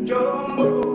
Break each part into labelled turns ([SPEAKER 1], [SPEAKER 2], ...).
[SPEAKER 1] Jumbo.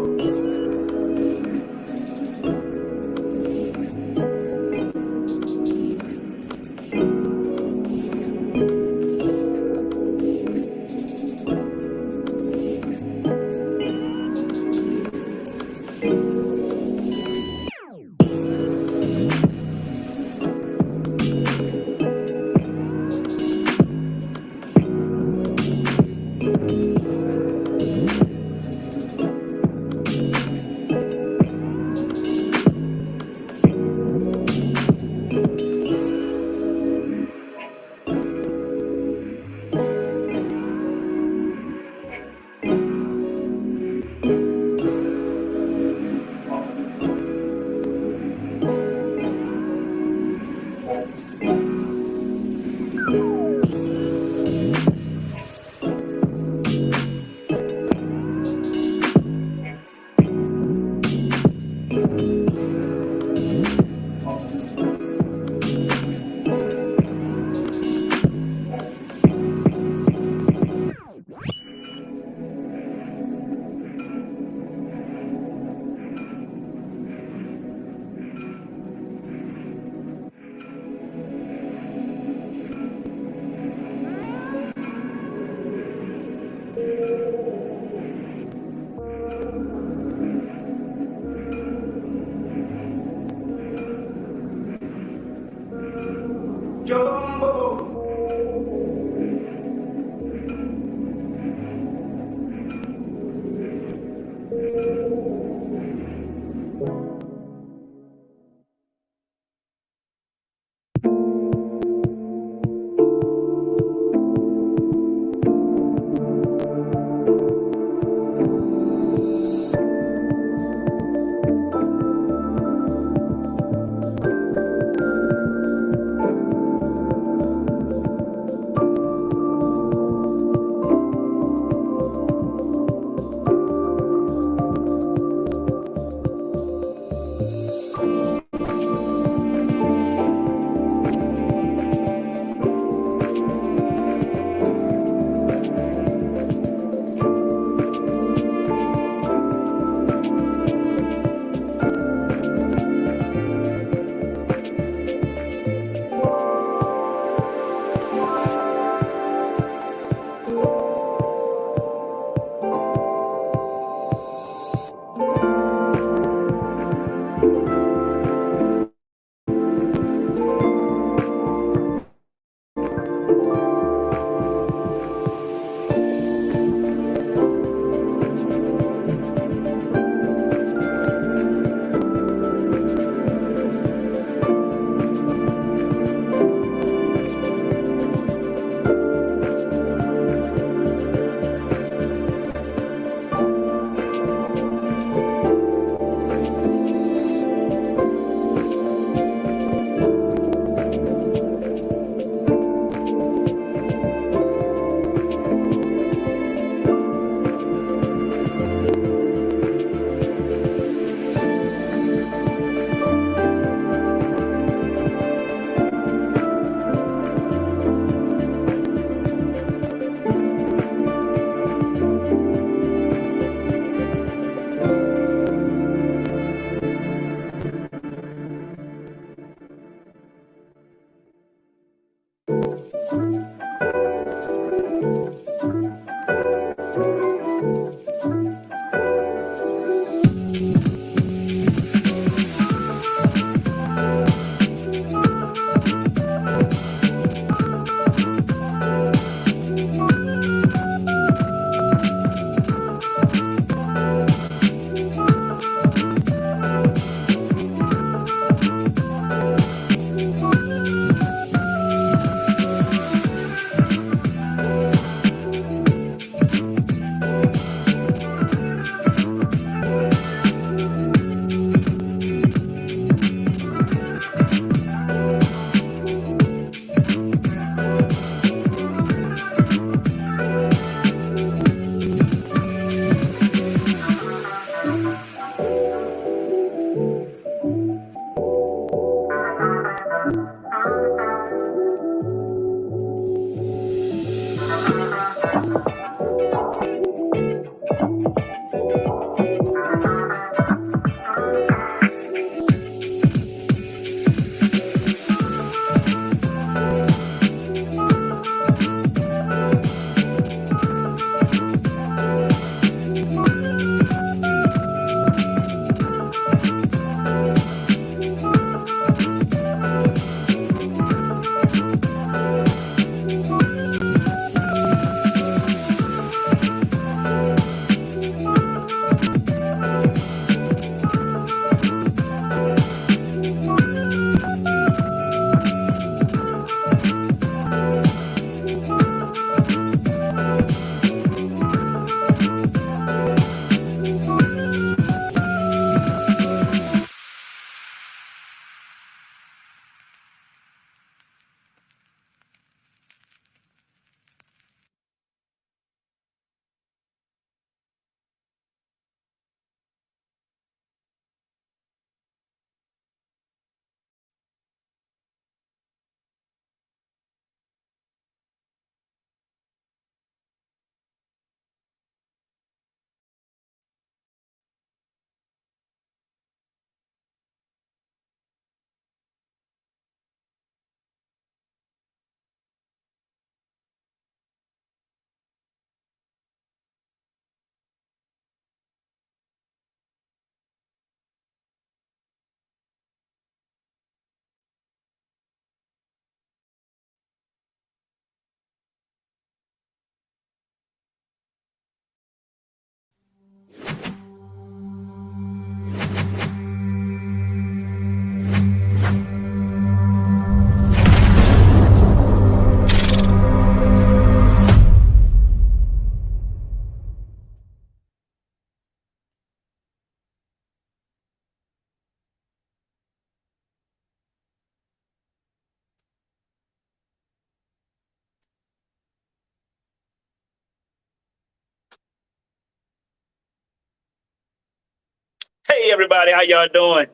[SPEAKER 1] everybody, how y'all doing?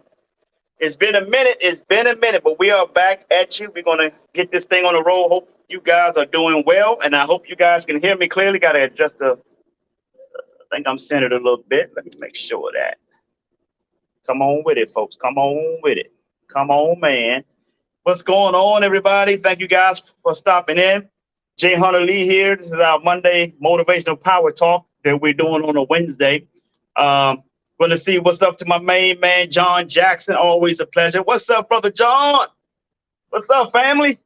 [SPEAKER 1] It's been a minute. It's been a minute, but we are back at you. We're gonna get this thing on the roll. Hope you guys are doing well, and I hope you guys can hear me clearly. Got to adjust the. I think I'm centered a little bit. Let me make sure of that. Come on with it, folks. Come on with it. Come on, man. What's going on, everybody? Thank you guys for stopping in. Jay Hunter Lee here. This is our Monday motivational power talk that we're doing on a Wednesday. Going to see what's up to my main man, John Jackson. Always a pleasure. What's up, brother John? What's up, family?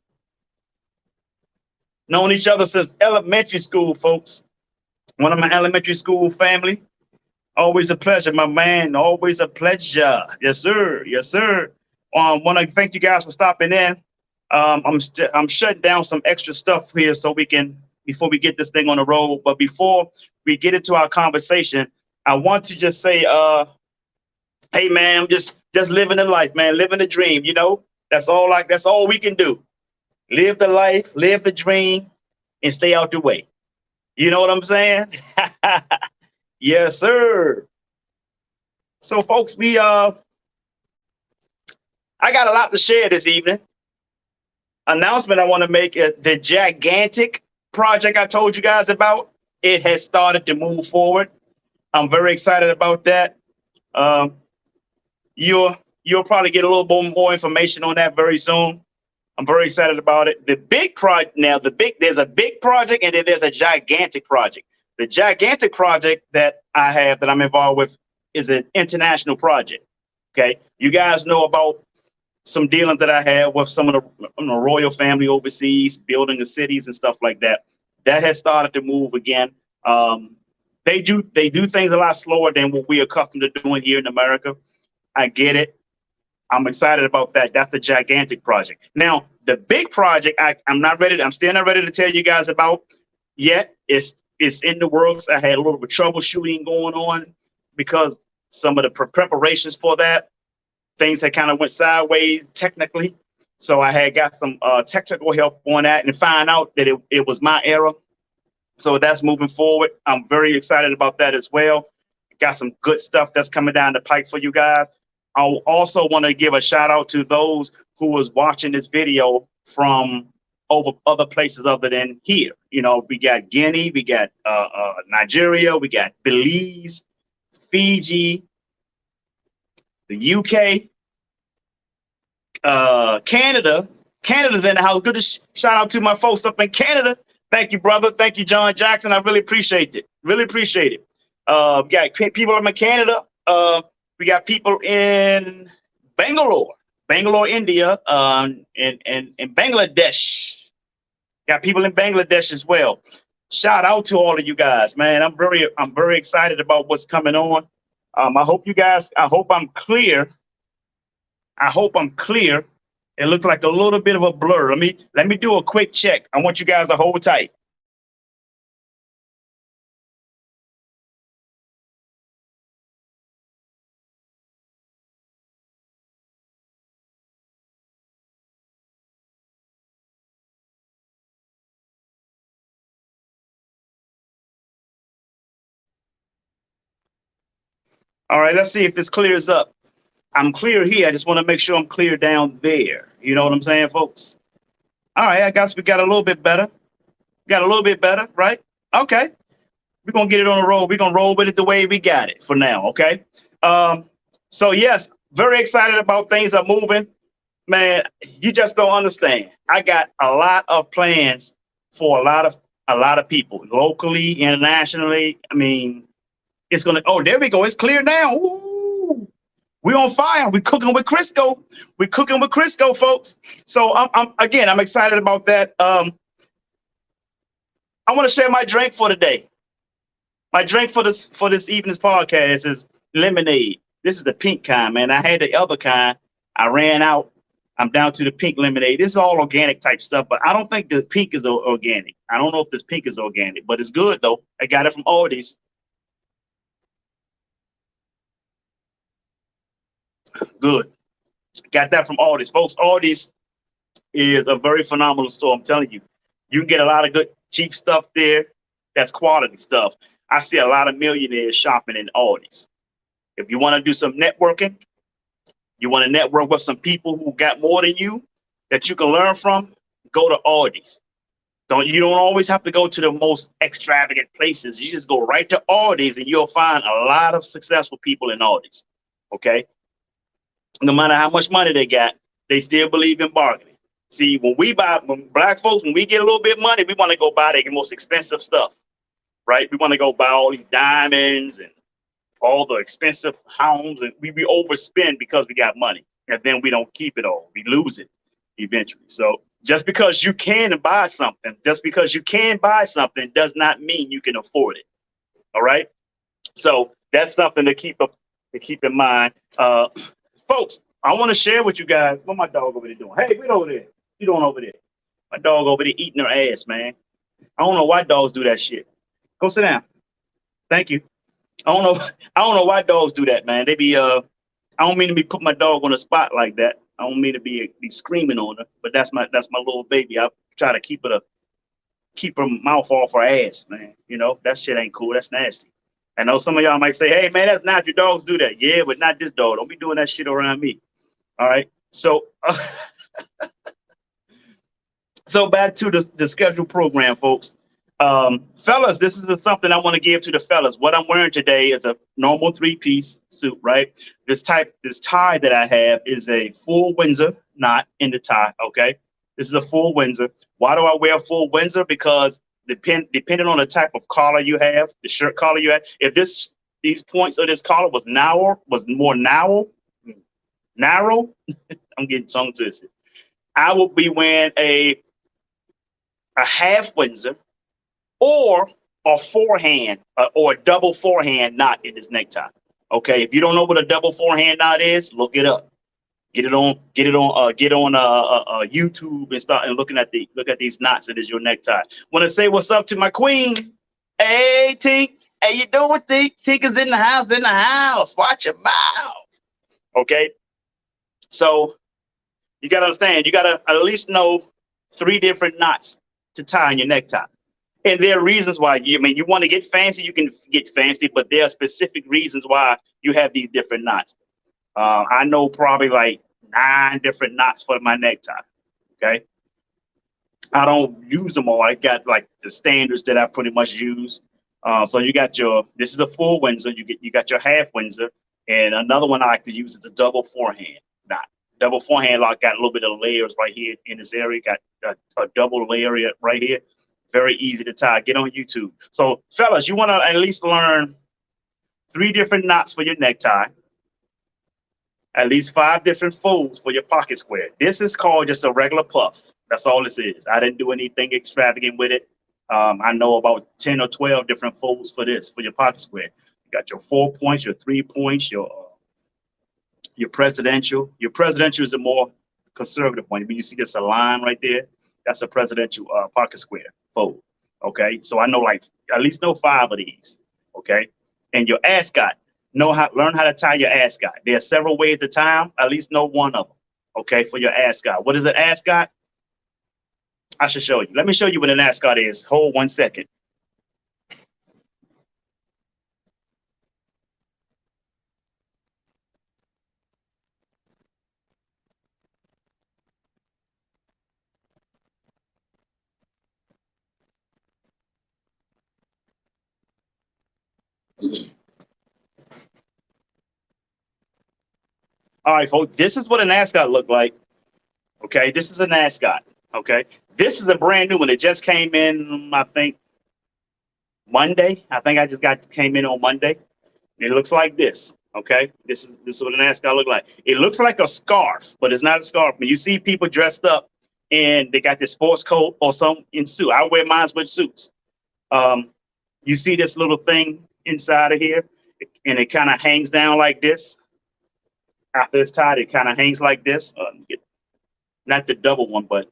[SPEAKER 1] Known each other since elementary school, folks. One of my elementary school family. Always a pleasure, my man. Always a pleasure. Yes, sir. Yes, sir. Want to thank you guys for stopping in. I'm shutting down some extra stuff here so we can, before we get this thing on the road. But before we get into our conversation, I want to just say, hey man, I'm just living the life, man, living the dream. You know, that's all we can do. Live the life, live the dream, and stay out the way. You know what I'm saying? Yes, sir. So, folks, I got a lot to share this evening. Announcement I want to make: the gigantic project I told you guys about. It has started to move forward. I'm very excited about that. You'll probably get a little bit more information on that very soon. I'm very excited about it. The big project now, there's a big project and then there's a gigantic project. The gigantic project that I'm involved with is an international project. Okay, you guys know about some dealings that I had with some of the royal family overseas, building the cities and stuff like that. That has started to move again. They do things a lot slower than what we're accustomed to doing here in America. I get it. I'm excited about that. That's the gigantic project. Now, the big project, I'm still not ready to tell you guys about yet. It's in the works. I had a little bit of troubleshooting going on because some of the preparations for that, things had kind of went sideways technically. So I had got some technical help on that and find out that it was my error. So that's moving forward. I'm very excited about that as well. Got some good stuff that's coming down the pike for you guys. I also want to give a shout out to those who was watching this video from over other places other than here. You know, we got Guinea, we got Nigeria, we got Belize, Fiji, the UK, Canada. Canada's in the house. Good to shout out to my folks up in Canada. Thank you, brother. Thank you, John Jackson. I really appreciate it. Really appreciate it. We got people in Canada. We got people in Bangalore, India, and Bangladesh. Got people in Bangladesh as well. Shout out to all of you guys, man. I'm very excited about what's coming on. I hope I'm clear. It looks like a little bit of a blur. Let me do a quick check. I want you guys to hold tight. All right, let's see if this clears up. I'm clear here. I just want to make sure I'm clear down there. You know what I'm saying, folks? All right, I guess we got a little bit better. Got a little bit better, right? Okay. We're going to get it on the roll. We're going to roll with it the way we got it for now, okay? So, yes, very excited about things are moving. Man, you just don't understand. I got a lot of plans for a lot of people, locally, internationally. I mean, it's going to, oh, there we go. It's clear now. Ooh, we're on fire. We're cooking with Crisco. We're cooking with Crisco, folks. So, I'm excited about that. I want to share my drink for today. My drink for this evening's podcast is lemonade. This is the pink kind, man. I had the other kind. I ran out. I'm down to the pink lemonade. This is all organic type stuff, but I don't think the pink is organic. I don't know if this pink is organic, but it's good, though. I got it from Aldi's. Good. Got that from Aldi's. Folks, Aldi's is a very phenomenal store. I'm telling you. You can get a lot of good, cheap stuff there. That's quality stuff. I see a lot of millionaires shopping in Aldi's. If you want to do some networking, you want to network with some people who got more than you that you can learn from, go to Aldi's. You don't always have to go to the most extravagant places. You just go right to Aldi's and you'll find a lot of successful people in Aldi's. Okay. No matter how much money they got, they still believe in bargaining. See, when black folks, when we get a little bit of money, we want to go buy the most expensive stuff, right? We want to go buy all these diamonds and all the expensive homes, and we overspend because we got money, and then we don't keep it all. We lose it eventually. So just because you can buy something, does not mean you can afford it. All right. So that's something to keep in mind, folks. I want to share with you guys what my dog over there doing. Hey, wait over there. What you doing over there? My dog over there eating her ass, man. I don't know why dogs do that shit. Go sit down. Thank you. I don't know why dogs do that, man. They be I don't mean to be putting my dog on the spot like that. I don't mean to be screaming on her, but that's my little baby. I try to keep her mouth off her ass, man. You know, that shit ain't cool. That's nasty. I know some of y'all might say, hey man, that's not your dogs do that. Yeah, but not this dog. Don't be doing that shit around me. All right. So so back to the scheduled program, folks. Fellas, this is something I want to give to the fellas. What I'm wearing today is a normal 3-piece suit, right? This tie that I have is a full Windsor knot in the tie, okay? This is a full Windsor. Why do I wear a full Windsor? Because depending on the type of collar you have, the shirt collar you have, if these points of this collar was more narrow, I'm getting tongue twisted. I will be wearing a half Windsor, or a forehand or a double forehand knot in this necktie. Okay, if you don't know what a double forehand knot is, look it up. Get on YouTube and start look at these knots that is your necktie. Want to say what's up to my queen? Hey Tink, how you doing, Tink? Tink is in the house. Watch your mouth. Okay, so you gotta understand. You gotta at least know 3 different knots to tie in your necktie. And there are reasons why you want to get fancy, you can get fancy, but there are specific reasons why you have these different knots. I know probably like 9 different knots for my necktie. Okay. I don't use them all. I got like the standards that I pretty much use. So you got this is a full Windsor. You got your half Windsor, and another one I like to use is a double forehand knot. Double forehand lock got a little bit of layers right here in this area. Got a double layer right here. Very easy to tie. Get on YouTube. So, fellas, you want to at least learn 3 different knots for your necktie, at least 5 different folds for your pocket square. This is called just a regular puff. That's all this is. I didn't do anything extravagant with it. I know about 10 or 12 different folds for your pocket square. You got your 4 points, your 3 points, your presidential. Your presidential is a more conservative one. When you see this a line right there, that's a presidential pocket square fold. Okay, so I know like at least know 5 of these. Okay, and your ascot, learn how to tie your ascot. There are several ways to tie them. At least know 1 of them. Okay, for your ascot. What is an ascot? I should show you. Let me show you what an ascot is. Hold 1 second. All right, folks, this is what an ascot look like. Okay, this is an ascot. Okay, this is a brand new one. It just came in, I think, Monday. I think I just came in on Monday. It looks like this. Okay, this is what an ascot look like. It looks like a scarf, but it's not a scarf. When you see people dressed up and they got their sports coat or some in suit, I wear mine with suits. You see this little thing inside of here, and it kind of hangs down like this. After it's tied, it kind of hangs like this. Not the double one, but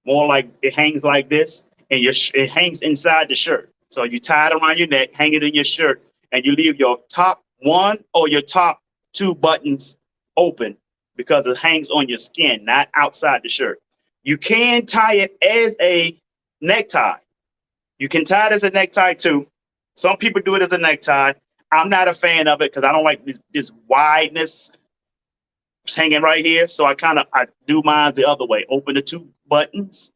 [SPEAKER 1] more like it hangs like this, and it hangs inside the shirt. So you tie it around your neck, hang it in your shirt, and you leave your top 1 or your top 2 buttons open because it hangs on your skin, not outside the shirt. You can tie it as a necktie. You can tie it as a necktie too. Some people do it as a necktie. I'm not a fan of it because I don't like this wideness hanging right here. So I do mine the other way. Open the two buttons,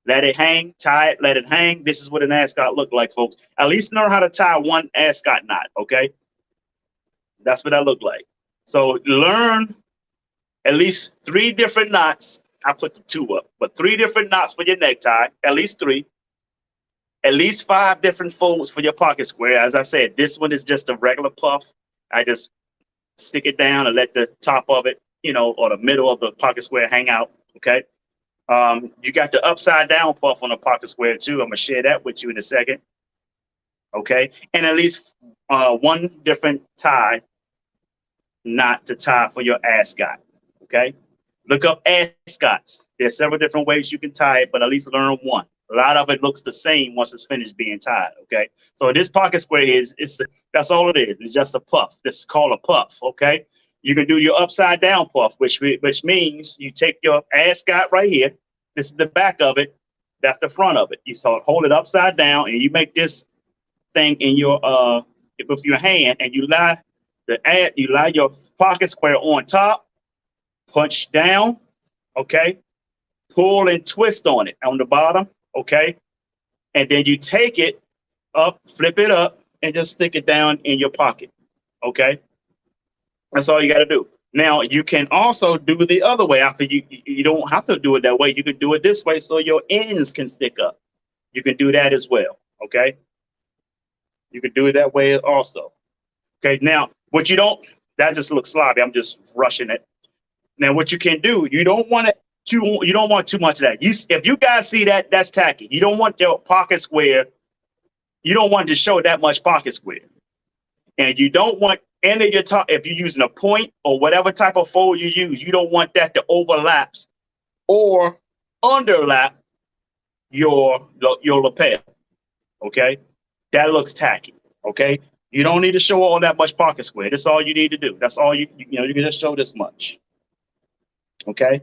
[SPEAKER 1] let it hang, tie it, let it hang. This is what an ascot look like, folks. At least learn how to tie one ascot knot, okay? That's what that look like. So learn at least 3 different knots. I put the 2 up, but 3 different knots for your necktie, at least 3. At least 5 different folds for your pocket square. As I said, this one is just a regular puff. I just stick it down and let the top of it, or the middle of the pocket square hang out, okay? You got the upside down puff on the pocket square too. I'm gonna share that with you in a second, okay? And at least 1 different tie knot to tie for your ascot, okay? Look up ascots. There's several different ways you can tie it, but at least learn one. A lot of it looks the same once it's finished being tied, okay? So this pocket square that's all it is. It's just a puff. This is called a puff, okay? You can do your upside down puff, which means you take your ascot right here. This is the back of it. That's the front of it. You hold it upside down, and you make this thing in your with your hand, and you lie your pocket square on top, punch down, okay? Pull and twist on it on the bottom. Okay, and then you take it up, flip it up, and just stick it down in your pocket. Okay, that's all you got to do. Now you can also do the other way. After you don't have to do it that way. You can do it this way so your ends can stick up. You can do that as well. Okay, you can do it that way also. Okay, now that just looks sloppy. I'm just rushing it. Now what you can do, you don't want too much of that. If you guys see that, that's tacky. You don't want your pocket square. You don't want to show that much pocket square, and you don't want any of your top. If you're using a point or whatever type of fold you use, you don't want that to overlap or underlap your lapel. Okay, that looks tacky. Okay, you don't need to show all that much pocket square. That's all you need to do. That's all you can just show this much. Okay.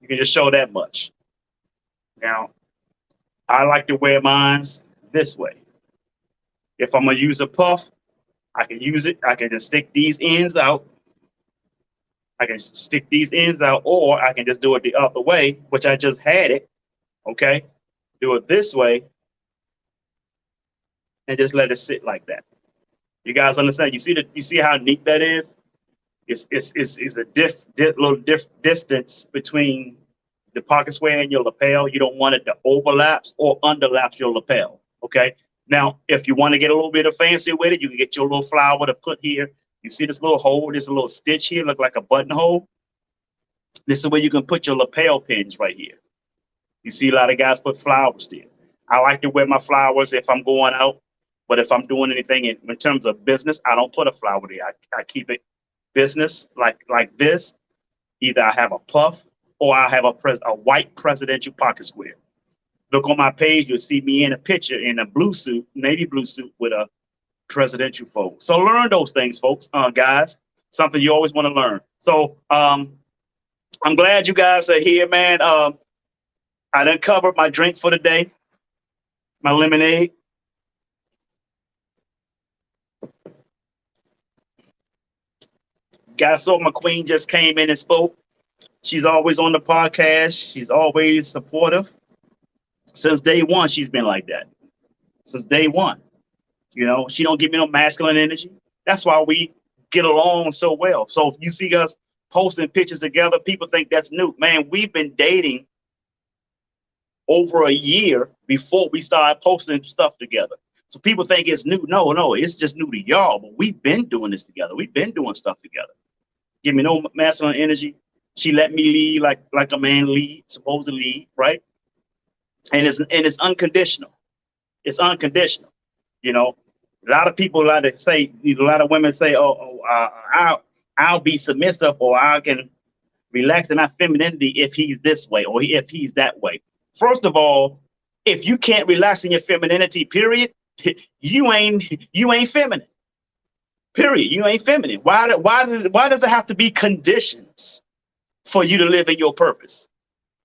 [SPEAKER 1] You can just show that much. Now, I like to wear mine this way. If I'm going to use a puff, I can use it. I can just stick these ends out. Or I can just do it the other way, which I just had it. Okay. Do it this way and just let it sit like that. You guys understand? You see how neat that is? It's a little distance between the pocket square and your lapel. You don't want it to overlaps or underlaps your lapel. Okay. Now, if you want to get a little bit of fancy with it, you can get your little flower to put here. You see this little hole? There's a little stitch here, look like a buttonhole. This is where you can put your lapel pins right here. You see a lot of guys put flowers there. I like to wear my flowers if I'm going out, but if I'm doing anything in terms of business, I don't put a flower there. I keep it business like this. Either I have a puff or I have a white presidential pocket square. Look on my page, you'll see me in a picture in a blue suit, navy blue suit with a presidential fold. So learn those things, folks, guys. Something you always want to learn. So I'm glad you guys are here, man. I done covered my drink for the day, my lemonade. Guys, so my queen just came in and spoke. She's always on the podcast. She's always supportive. Since day one, she's been like that. Since day one. She don't give me no masculine energy. That's why we get along so well. So if you see us posting pictures together, people think that's new. Man, we've been dating over a year before we started posting stuff together. So people think it's new. No, it's just new to y'all. But we've been doing this together. We've been doing stuff together. Give me no masculine energy. She let me lead like a man supposed to lead, right? And it's unconditional. It's unconditional. A lot of people like to say, a lot of women say, I'll be submissive, or I can relax in my femininity if he's this way or if he's that way. First of all, if you can't relax in your femininity, period, you ain't feminine. Period. You ain't feminine. Why does it have to be conditions for you to live in your purpose?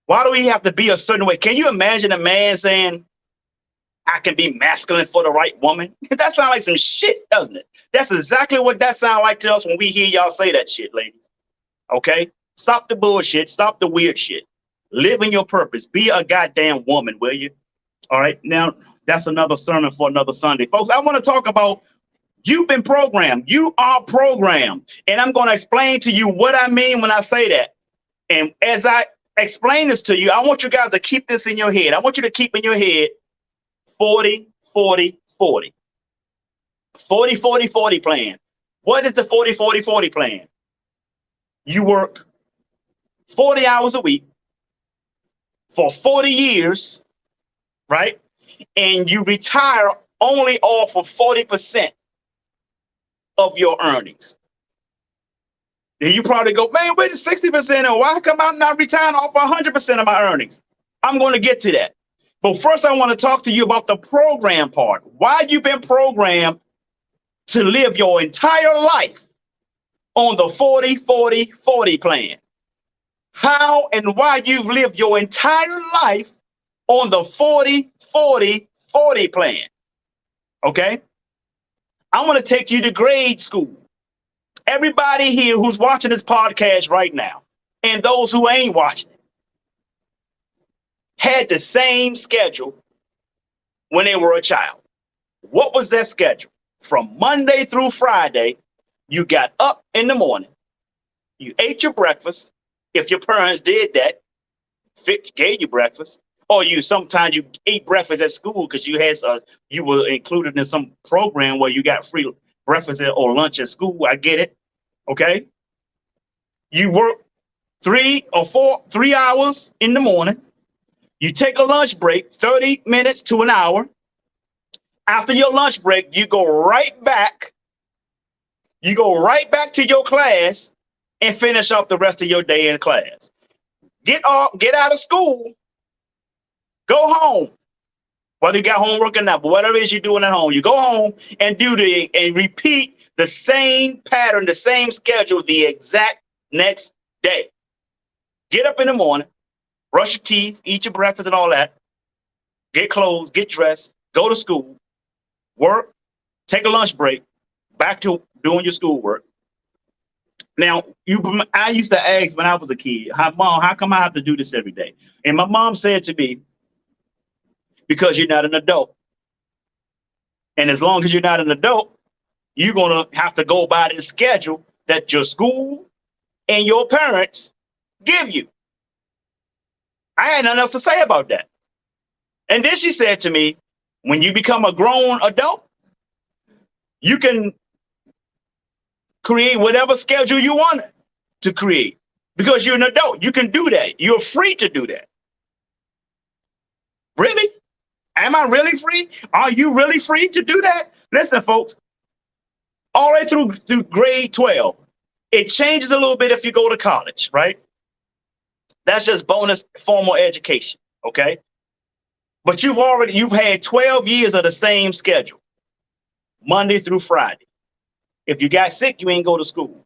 [SPEAKER 1] Why do we have to be a certain way? Can you imagine a man saying, I can be masculine for the right woman. That sounds like some shit, doesn't it? That's exactly what that sounds like to us when we hear y'all say that shit, ladies. Okay? Stop the bullshit. Stop the weird shit. Live in your purpose. Be a goddamn woman, will you? All right. Now, that's another sermon for another Sunday. Folks, I want to talk about you've been programmed. You are programmed. And I'm going to explain to you what I mean when I say that. And as I explain this to you, I want you guys to keep this in your head. I want you to keep in your head 40, 40, 40. 40, 40, 40 plan. What is the 40, 40, 40 plan? You work 40 hours a week for 40 years, right? And you retire only off of 40% of your earnings. Then you probably go, man, where's the 60%? And why come I'm not retiring off 100% of my earnings? I'm going to get to that. But first, I want to talk to you about the program part. Why you've been programmed to live your entire life on the 40, 40, 40 plan. How and why you've lived your entire life on the 40, 40, 40 plan. Okay? I want to take you to grade school. Everybody here who's watching this podcast right now, and those who ain't watching it, had the same schedule when they were a child. What was that schedule? From Monday through Friday, you got up in the morning, you ate your breakfast. If your parents did that, gave you breakfast, or sometimes you ate breakfast at school because you were included in some program where you got free breakfast or lunch at school. I get it. Okay. You work 3 hours in the morning. You take a lunch break, 30 minutes to an hour. After your lunch break, you go right back. You go right back to your class and finish up the rest of your day in class. Get out of school, go home. Whether you got homework or not, but whatever it is you're doing at home, you go home and and repeat the same pattern, the same schedule, the exact next day. Get up in the morning, brush your teeth, eat your breakfast and all that. Get clothes, get dressed, go to school, work, take a lunch break, back to doing your schoolwork. Now, I used to ask when I was a kid, Mom, how come I have to do this every day? And my mom said to me, because you're not an adult. And as long as you're not an adult, you're going to have to go by the schedule that your school and your parents give you. I had nothing else to say about that. And then she said to me, when you become a grown adult, you can create whatever schedule you want to create because you're an adult. You can do that. You're free to do that. Really? Am I really free? Are you really free to do that? Listen, folks, all the way through grade 12, it changes a little bit if you go to college, right? That's just bonus formal education, okay? But you've had 12 years of the same schedule, Monday through Friday. If you got sick, you ain't go to school.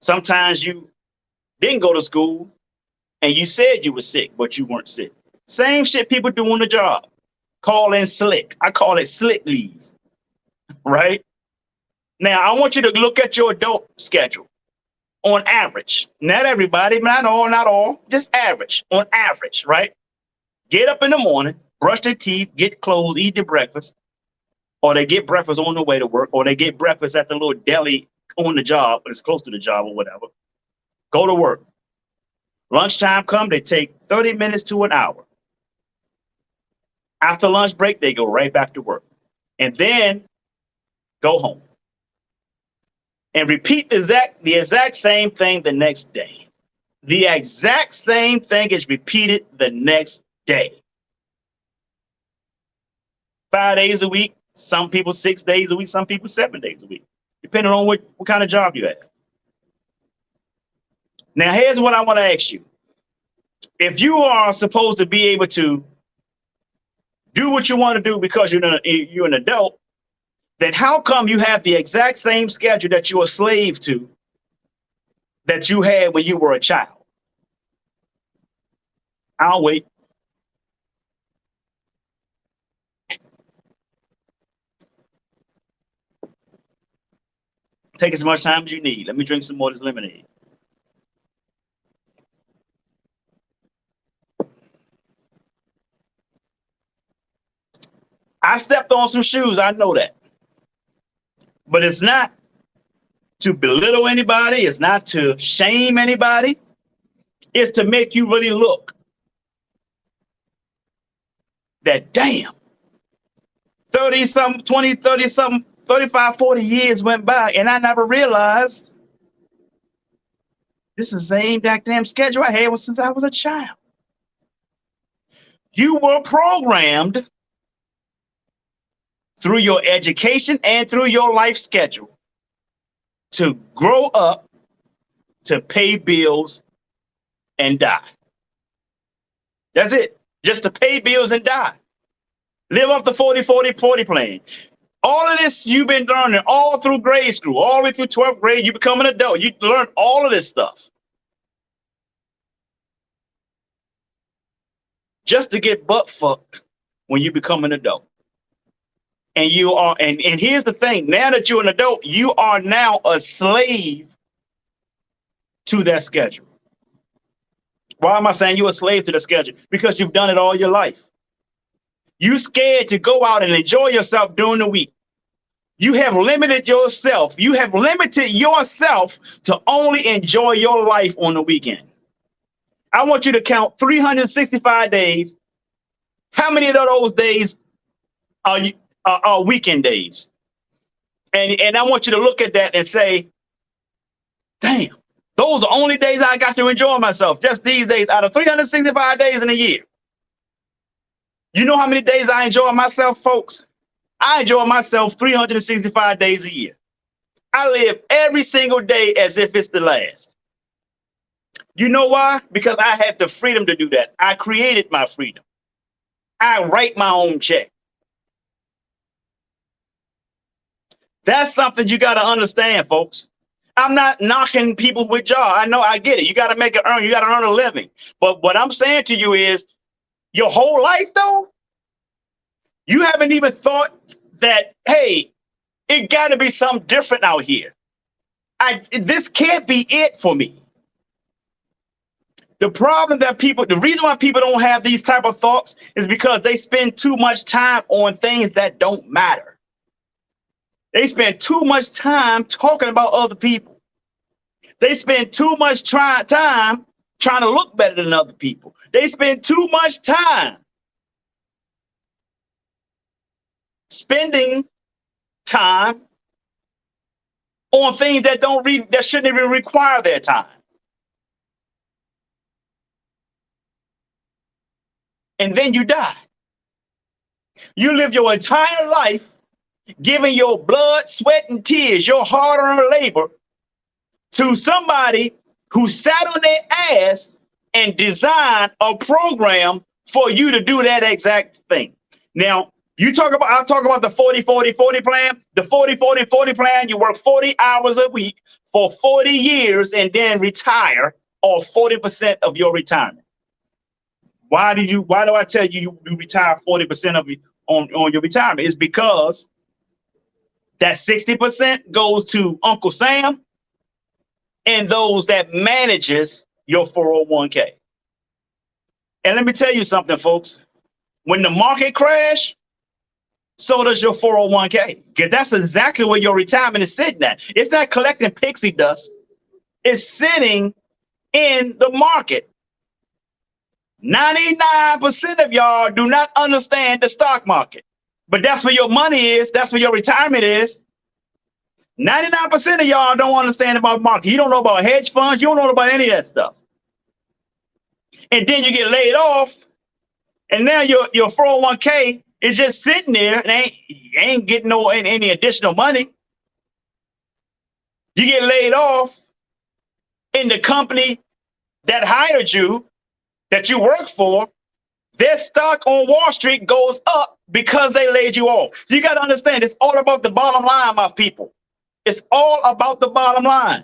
[SPEAKER 1] Sometimes you didn't go to school and you said you were sick, but you weren't sick. Same shit people do on the job. Call in slick. I call it slick leave, right? Now, I want you to look at your adult schedule on average. Not everybody, not all, just average, on average, right? Get up in the morning, brush their teeth, get clothes, eat their breakfast, or they get breakfast on the way to work, or they get breakfast at the little deli on the job, but it's close to the job or whatever. Go to work. Lunchtime come, they take 30 minutes to an hour. After lunch break, they go right back to work. And then go home. And repeat the exact same thing the next day. The exact same thing is repeated the next day. 5 days a week, some people 6 days a week, some people 7 days a week, depending on what kind of job you have. Now, here's what I want to ask you. If you are supposed to be able to do what you want to do because you're an adult, then how come you have the exact same schedule that you're a slave to that you had when you were a child? I'll wait. Take as much time as you need. Let me drink some more of this lemonade. I stepped on some shoes. I know that. But it's not to belittle anybody. It's not to shame anybody. It's to make you really look that, damn, 30 something, 20, 30 something, 35, 40 years went by and I never realized this is the same damn schedule I had since I was a child. You were programmed through your education and through your life schedule to grow up, to pay bills, and die. That's it. Just to pay bills and die. Live off the 40-40-40 plan. All of this you've been learning all through grade school, all the way through 12th grade. You become an adult. You learn all of this stuff just to get butt fucked when you become an adult. And you are, and here's the thing, now that you're an adult, you are now a slave to that schedule. Why am I saying you're a slave to the schedule? Because you've done it all your life. You scared to go out and enjoy yourself during the week. You have limited yourself. You have limited yourself to only enjoy your life on the weekend. I want you to count 365 days. How many of those days are weekend days? And I want you to look at that and say, damn, those are only days I got to enjoy myself. Just these days out of 365 days in a year. You know how many days I enjoy myself, folks? I enjoy myself 365 days a year. I live every single day as if it's the last. You know why? Because I have the freedom to do that. I created my freedom. I write my own check. That's something you got to understand, folks. I'm not knocking people with jobs. I know, I get it. You got to make it earn. You got to earn a living. But what I'm saying to you is, your whole life, though, you haven't even thought that, hey, it got to be something different out here. This can't be it for me. The problem that the reason why people don't have these type of thoughts is because they spend too much time on things that don't matter. They spend too much time talking about other people. They spend too much time trying to look better than other people. They spend too much time spending time on things that that shouldn't even require their time. And then you die. You live your entire life giving your blood, sweat, and tears, your hard-earned labor, to somebody who sat on their ass and designed a program for you to do that exact thing. Now, I'll talk about the 40-40-40 plan. The 40-40-40 plan, you work 40 hours a week for 40 years and then retire off 40% of your retirement. Why do I tell you you retire 40% of on your retirement? It's because that 60% goes to Uncle Sam and those that manages your 401k. And let me tell you something, folks. When the market crash, so does your 401k. Because that's exactly where your retirement is sitting at. It's not collecting pixie dust. It's sitting in the market. 99% of y'all do not understand the stock market. But that's where your money is. That's where your retirement is. 99% of y'all don't understand about market. You don't know about hedge funds. You don't know about any of that stuff. And then you get laid off. And now your 401k is just sitting there and ain't getting any additional money. You get laid off in the company that hired you, that you work for, their stock on Wall Street goes up because they laid you off. You got to understand, it's all about the bottom line, my people. It's all about the bottom line.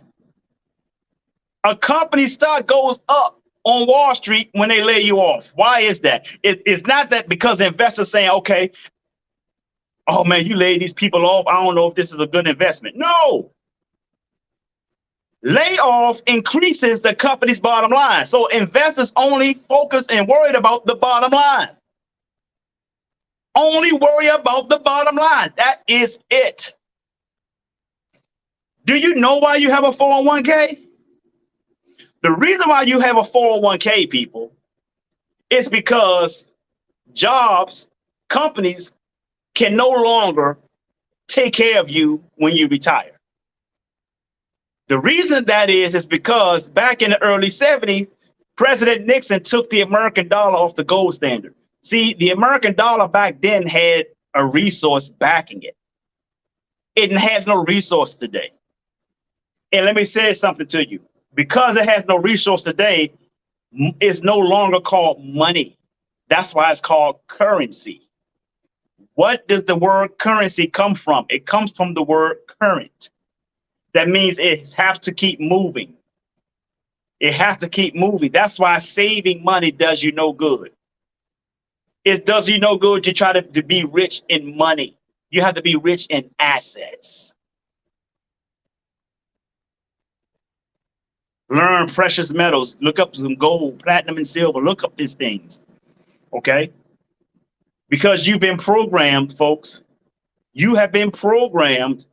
[SPEAKER 1] A company stock goes up on Wall Street when they lay you off. Why is that? It's not that because investors saying, okay, oh man, you laid these people off, I don't know if this is a good investment. No, Layoff increases the company's bottom line. So investors only focus and worried about the bottom line. Only worry about the bottom line. That is it. Do you know why you have a 401k? The reason why you have a 401k, people, is because jobs, companies can no longer take care of you when you retire. The reason that is because back in the early 70s, President Nixon took the American dollar off the gold standard. See, the American dollar back then had a resource backing it. It has no resource today. And let me say something to you. Because it has no resource today, it's no longer called money. That's why it's called currency. What does the word currency come from? It comes from the word current. That means it has to keep moving. It has to keep moving. That's why saving money does you no good. It does you no good to try to be rich in money. You have to be rich in assets. Learn precious metals. Look up some gold, platinum, and silver. Look up these things. Okay? Because you've been programmed, folks. You have been programmed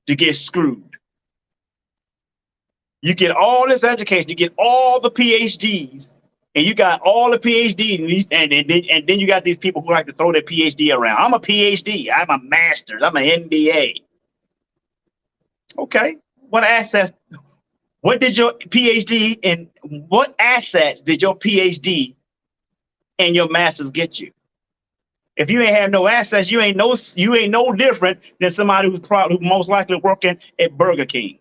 [SPEAKER 1] to get screwed. You get all this education, you get all the PhDs, and you got all the PhDs, and then you got these people who like to throw their PhD around. I'm a PhD, I'm a master's, I'm an MBA. Okay, what assets? What did your PhD and what assets did your PhD and your master's get you? If you ain't have no assets, you ain't no different than somebody who's most likely working at Burger King.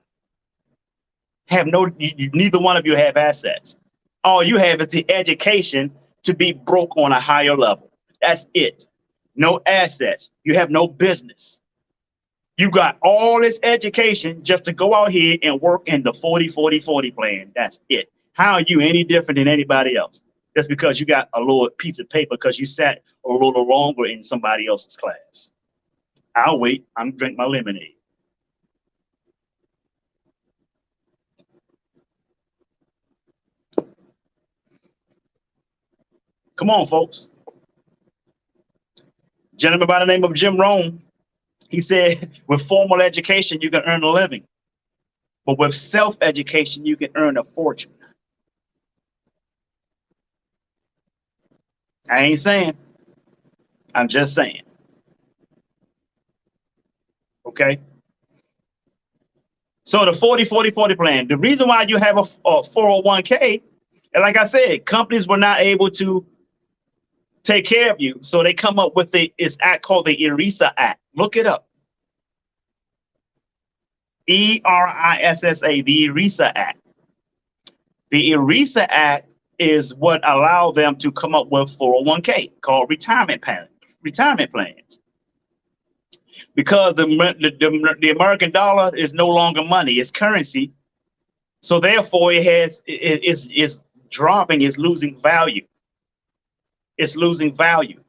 [SPEAKER 1] Neither one of you have assets. All you have is the education to be broke on a higher level. That's it. No assets. You have no business. You got all this education just to go out here and work in the 40-40-40 plan. That's it. How are you any different than anybody else? Just because you got a little piece of paper because you sat a little longer in somebody else's class. I'll wait. I'm gonna drink my lemonade. Come on, folks. Gentleman by the name of Jim Rohn, he said, with formal education, you can earn a living. But with self-education, you can earn a fortune. I ain't saying. I'm just saying. Okay? So the 40-40-40 plan, the reason why you have a 401k, and like I said, companies were not able to take care of you. So they come up with this act called the ERISA Act. Look it up. ERISA, the ERISA Act. The ERISA Act is what allowed them to come up with 401k called retirement plans. Because the American dollar is no longer money, it's currency. So therefore it's dropping, it's losing value. It's losing value.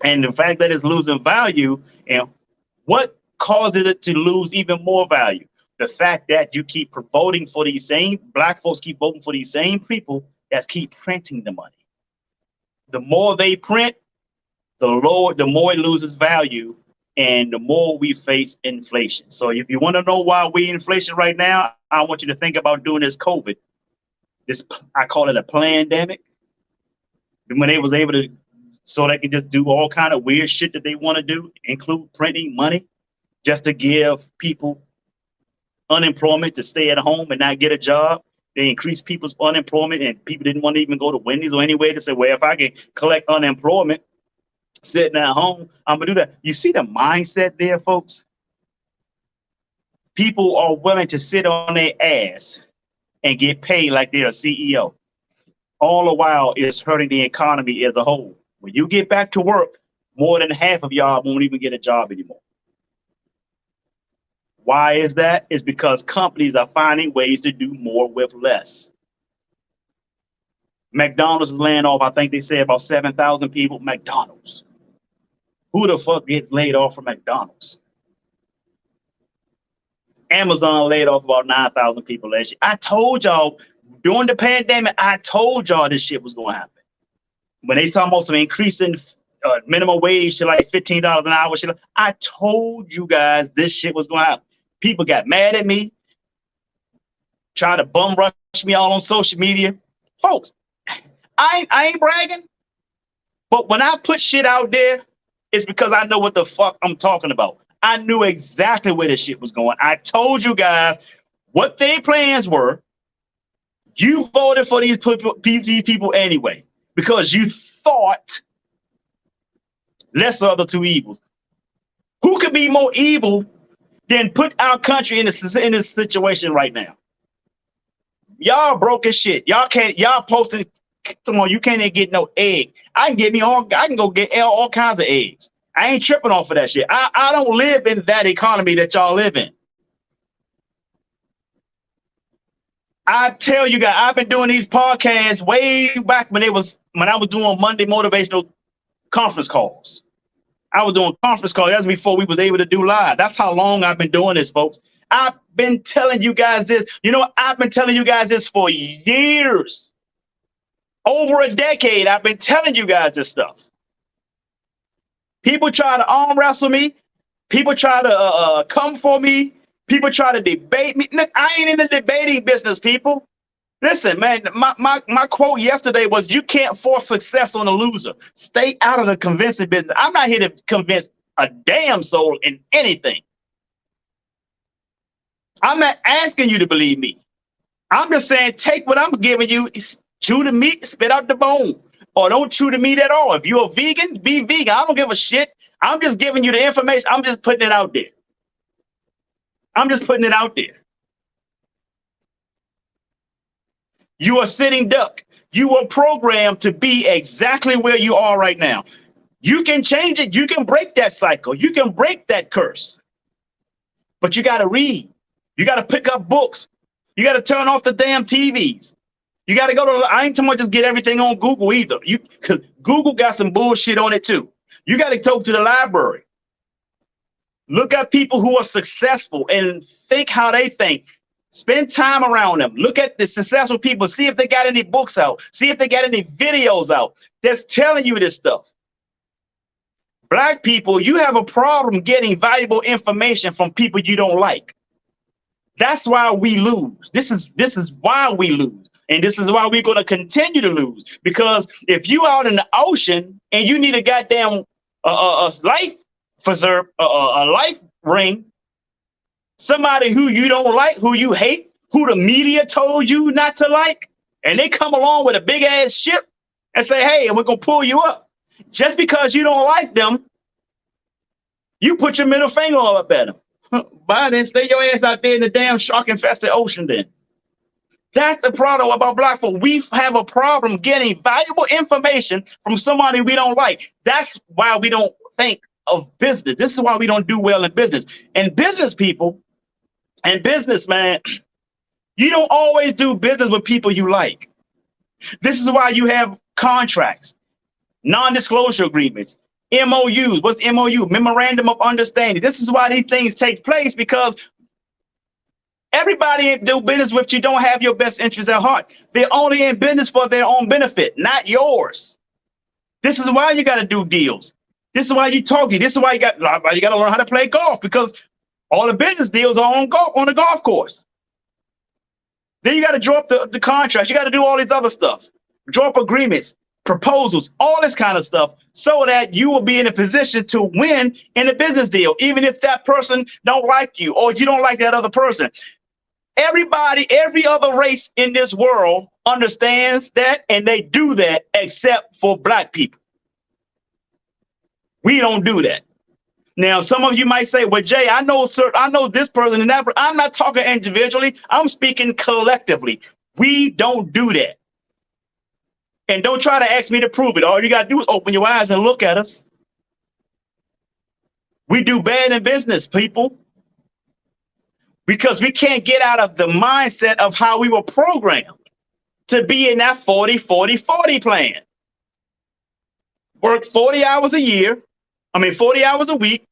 [SPEAKER 1] And the fact that it's losing value, and what causes it to lose even more value? The fact that you keep voting for these same black folks, keep voting for these same people that keep printing the money. The more they print, the more it loses value, and the more we face inflation. So if you want to know why we inflation right now, I want you to think about doing this COVID. I call it a pandemic. When they was able to, so they can just do all kind of weird shit that they want to do, include printing money, just to give people unemployment to stay at home and not get a job. They increased people's unemployment, and people didn't want to even go to Wendy's or anywhere to say, well, if I can collect unemployment sitting at home, I'm gonna do that. You see the mindset there, folks? People are willing to sit on their ass and get paid like they're a CEO. All the while it's hurting the economy as a whole. When you get back to work, more than half of y'all won't even get a job anymore. Why is that? It's because companies are finding ways to do more with less. McDonald's is laying off, I think they said about 7,000 people. McDonald's. Who the fuck gets laid off from McDonald's? Amazon laid off about 9,000 people last year. I told y'all during the pandemic, I told y'all this shit was going to happen. When they talking about some increasing minimum wage to like $15 an hour, shit, I told you guys this shit was going to happen. People got mad at me, tried to bum rush me all on social media. Folks, I ain't bragging, but when I put shit out there, it's because I know what the fuck I'm talking about. I knew exactly where this shit was going. I told you guys what their plans were. You voted for these people anyway because you thought lesser of the two evils. Who could be more evil than put our country in this situation right now? Y'all broke as shit. Y'all posting. Come on, you can't even get no eggs. I can go get all kinds of eggs. I ain't tripping off of that shit. I don't live in that economy that y'all live in. I tell you guys, I've been doing these podcasts way back when I was doing Monday motivational conference calls. I was doing conference calls. That's before we was able to do live. That's how long I've been doing this, folks. I've been telling you guys this. You know what? I've been telling you guys this for years. Over a decade, I've been telling you guys this stuff. People try to arm wrestle me. People try to come for me. People try to debate me. Look, I ain't in the debating business, people. Listen, man, my quote yesterday was, you can't force success on a loser. Stay out of the convincing business. I'm not here to convince a damn soul in anything. I'm not asking you to believe me. I'm just saying, take what I'm giving you, chew the meat, spit out the bone, or don't chew the meat at all. If you're a vegan, be vegan. I don't give a shit. I'm just giving you the information. I'm just putting it out there. I'm just putting it out there. You are sitting duck. You are programmed to be exactly where you are right now. You can change it. You can break that cycle. You can break that curse. But you got to read. You got to pick up books. You got to turn off the damn TVs. You got to go to, I ain't talking about just get everything on Google either. Because Google got some bullshit on it too. You got to talk to the library. Look at people who are successful and think how they think. Spend time around them. Look at the successful people. See if they got any books out. See if they got any videos out that's telling you this stuff. Black people, you have a problem getting valuable information from people you don't like. That's why we lose. This is why we lose. And this is why we're going to continue to lose. Because if you out in the ocean and you need a goddamn life preserve, a life ring, somebody who you don't like, who you hate, who the media told you not to like, and they come along with a big ass ship and say, hey, we're going to pull you up. Just because you don't like them, you put your middle finger up at them. Why then stay your ass out there in the damn shark infested ocean then? That's the problem about black folk. We have a problem getting valuable information from somebody we don't like. That's why we don't think of business. This is why we don't do well in business. And business people and businessmen, you don't always do business with people you like. This is why you have contracts, non-disclosure agreements, MOUs. What's MOU? Memorandum of Understanding. This is why these things take place, because everybody do business with you don't have your best interest at heart. They're only in business for their own benefit, not yours. This is why you got to do deals. This is why you talk. This is why you got to learn how to play golf, because all the business deals are on the golf course. Then you got to draw up the contracts. You got to do all this other stuff. Draw up agreements, proposals, all this kind of stuff, so that you will be in a position to win in a business deal, even if that person don't like you or you don't like that other person. Everybody, every other race in this world understands that, and they do that, except for black people. We don't do that. Now, some of you might say, well, Jay, I know this person and that. I'm not talking individually. I'm speaking collectively. We don't do that. And don't try to ask me to prove it. All you got to do is open your eyes and look at us. We do bad in business, people, because we can't get out of the mindset of how we were programmed to be in that 40-40-40 plan. Work 40 hours a year. 40 hours a week,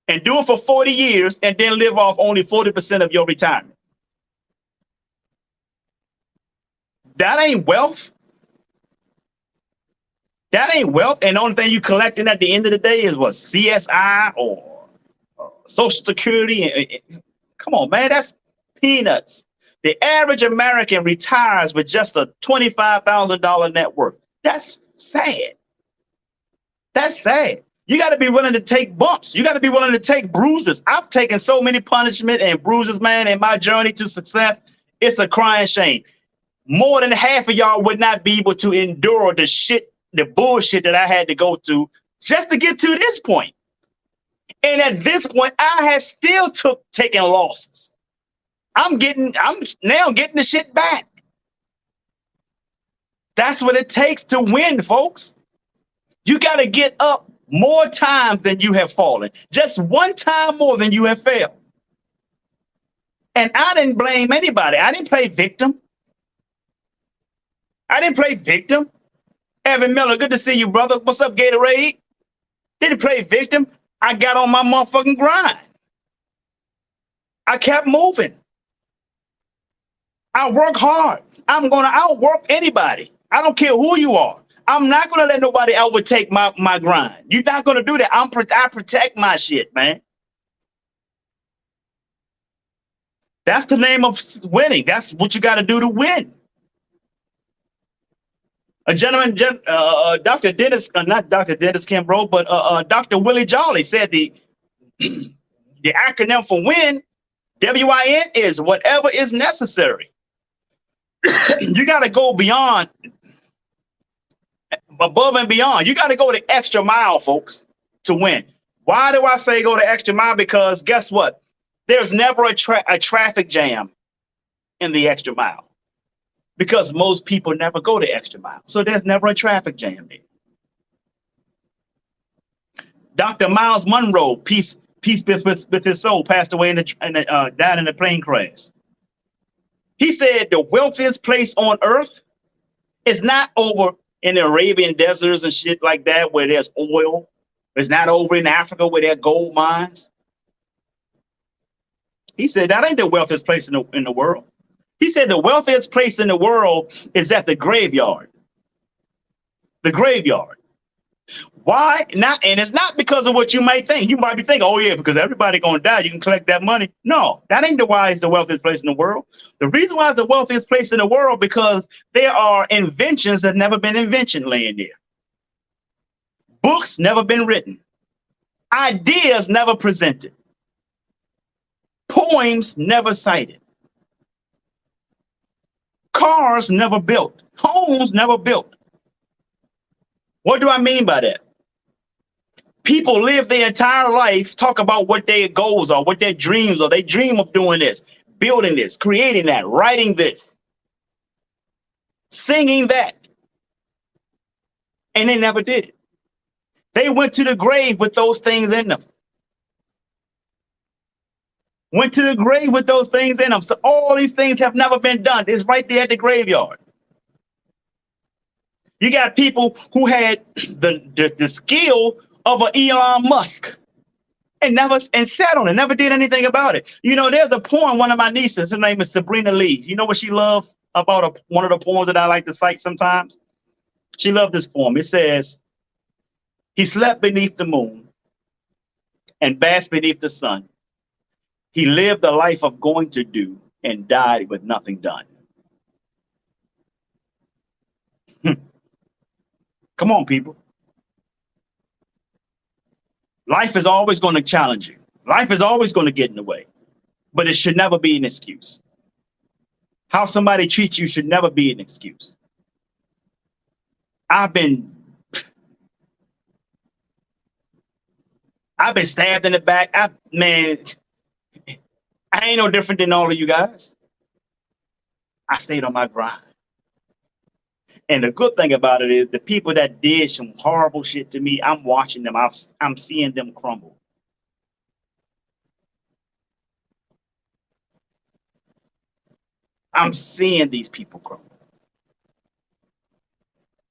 [SPEAKER 1] and do it for 40 years and then live off only 40% of your retirement. That ain't wealth. That ain't wealth. And the only thing you collecting at the end of the day is what, CSI or Social Security. Come on, man, that's peanuts. The average American retires with just a $25,000 net worth. That's sad. That's sad. You got to be willing to take bumps. You got to be willing to take bruises. I've taken so many punishment and bruises, man, in my journey to success. It's a crying shame. More than half of y'all would not be able to endure the shit, the bullshit that I had to go through just to get to this point. And at this point, I have still taken losses. I'm now getting the shit back. That's what it takes to win, folks. You got to get up more times than you have fallen. Just one time more than you have failed. And I didn't blame anybody. I didn't play victim. I didn't play victim. Evan Miller, good to see you, brother. What's up, Gatorade? Didn't play victim. I got on my motherfucking grind. I kept moving. I work hard. I'm going to outwork anybody. I don't care who you are. I'm not going to let nobody overtake my grind. You're not going to do that. I protect my shit, man. That's the name of winning. That's what you got to do to win. A gentleman, Dr. Dennis, not Dr. Dennis Kimbrough, but Dr. Willie Jolly said the acronym for win, WIN, is whatever is necessary. You got to go beyond, above and beyond. You got to go the extra mile, folks, to win. Why do I say go the extra mile? Because guess what? There's never a traffic jam in the extra mile. Because most people never go the extra mile. So there's never a traffic jam there. Dr. Miles Monroe, peace with his soul, passed away died in a plane crash. He said the wealthiest place on earth is not over in the Arabian deserts and shit like that where there's oil. It's not over in Africa where there are gold mines. He said that ain't the wealthiest place in the world. He said the wealthiest place in the world is at the graveyard. The graveyard. Why? And it's not because of what you might think. You might be thinking, oh yeah, because everybody gonna die, you can collect that money. No, that ain't why it's the wealthiest place in the world. The reason why it's the wealthiest place in the world because there are inventions that never been invented laying there. Books never been written. Ideas never presented. Poems never cited. Cars never built. Homes never built. What do I mean by that? People live their entire life, talk about what their goals are, what their dreams are. They dream of doing this, building this, creating that, writing this, singing that. And they never did it. They went to the grave with those things in them. Went to the grave with those things in them. So all these things have never been done. It's right there at the graveyard. You got people who had the skill of an Elon Musk and sat on it, never did anything about it. You know, there's a poem, one of my nieces, her name is Sabrina Lee. You know what she loves about one of the poems that I like to cite sometimes? She loved this poem. It says, he slept beneath the moon and basked beneath the sun. He lived a life of going to do and died with nothing done. Come on, people. Life is always going to challenge you. Life is always going to get in the way, but it should never be an excuse. How somebody treats you should never be an excuse. I've been stabbed in the back. Man, I ain't no different than all of you guys. I stayed on my grind. And the good thing about it is the people that did some horrible shit to me, I'm watching them. I'm seeing them crumble. I'm seeing these people crumble.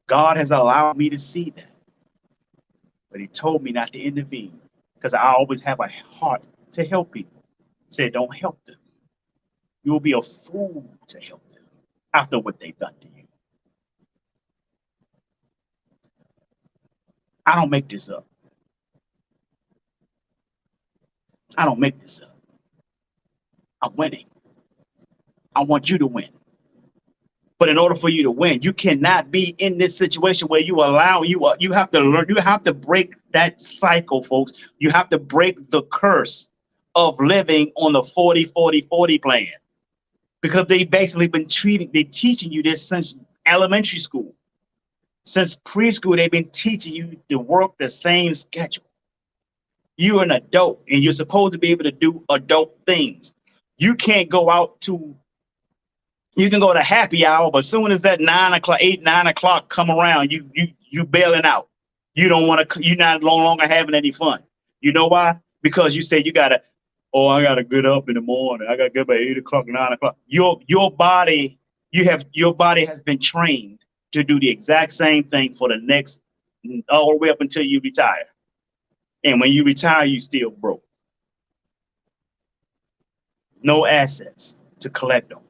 [SPEAKER 1] God has allowed me to see that. But he told me not to intervene because I always have a heart to help people. Say, don't help them. You will be a fool to help them after what they've done to you. I don't make this up. I don't make this up. I'm winning. I want you to win. But in order for you to win, you cannot be in this situation where you have to learn, you have to break that cycle, folks. You have to break the curse of living on the 40-40-40 plan. Because they've basically been they're teaching you this since elementary school. Since preschool, they've been teaching you to work the same schedule. You're an adult and you're supposed to be able to do adult things. You can't go out to, you can go to happy hour, but as soon as that 9 o'clock come around, you bailing out. You don't want to, you're not no longer having any fun. You know why? Because you say you gotta, oh, I gotta get up in the morning. I gotta get up at 8 o'clock, 9 o'clock. Your body has been trained to do the exact same thing for the next, all the way up until you retire. And when you retire, you still broke. No assets to collect on.